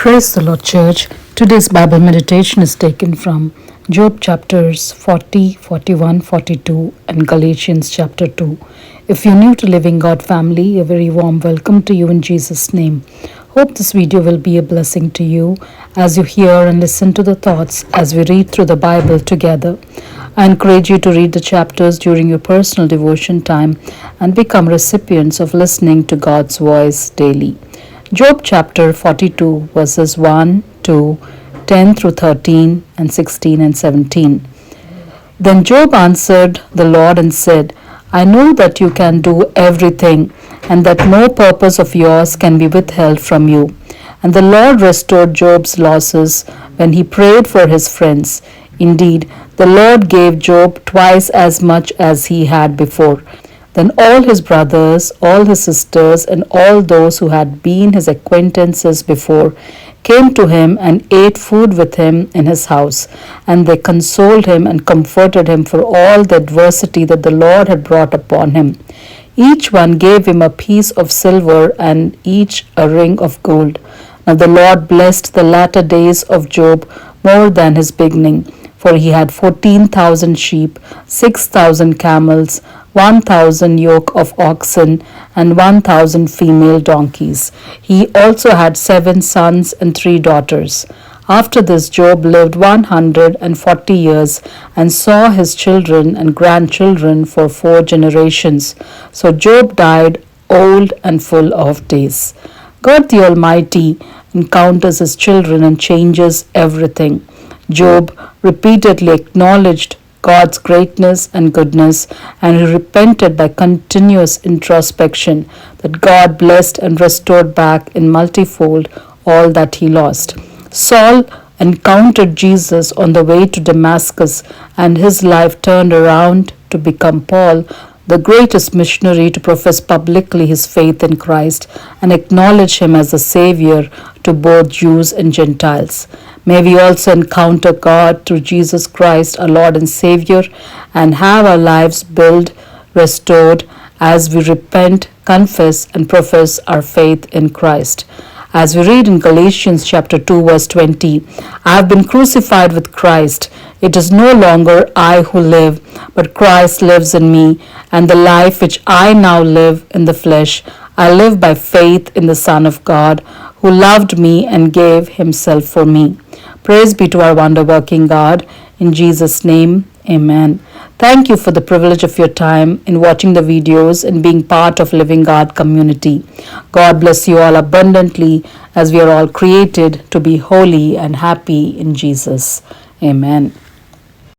Praise the Lord, Church. Today's Bible meditation is taken from Job chapters 40, 41, 42, and Galatians chapter 2. If you're new to Living God family, a very warm welcome to you in Jesus' name. Hope this video will be a blessing to you as you hear and listen to the thoughts as we read through the Bible together. I encourage you to read the chapters during your personal devotion time and become recipients of listening to God's voice daily. Job chapter 42 verses 1 to 10 through 13 and 16 and 17. Then Job answered the Lord and said, I know that you can do everything, and that no purpose of yours can be withheld from you. And the Lord restored Job's losses when he prayed for his friends. Indeed, the Lord gave Job twice as much as he had before. Then all his brothers, all his sisters, and all those who had been his acquaintances before came to him and ate food with him in his house. And they consoled him and comforted him for all the adversity that the Lord had brought upon him. Each one gave him a piece of silver and each a ring of gold. Now the Lord blessed the latter days of Job more than his beginning, for he had 14,000 sheep, 6,000 camels, 1,000 yoke of oxen, and 1,000 female donkeys. He also had 7 sons and 3 daughters. After this, Job lived 140 years and saw his children and grandchildren for 4 generations. So Job died old and full of days. God the Almighty encounters his children and changes everything. Job repeatedly acknowledged God's greatness and goodness, and he repented by continuous introspection that God blessed and restored back in multifold all that he lost. Saul encountered Jesus on the way to Damascus, and his life turned around to become Paul, the greatest missionary to profess publicly his faith in Christ and acknowledge him as the Savior to both Jews and Gentiles. May we also encounter God through Jesus Christ, our Lord and Savior, and have our lives built, restored, as we repent, confess, and profess our faith in Christ. As we read in Galatians chapter 2 verse 20, I have been crucified with Christ. It is no longer I who live, but Christ lives in me, and the life which I now live in the flesh, I live by faith in the Son of God, who loved me and gave himself for me. Praise be to our wonder-working God. In Jesus' name, amen. Thank you for the privilege of your time in watching the videos and being part of Living God community. God bless you all abundantly as we are all created to be holy and happy in Jesus. Amen.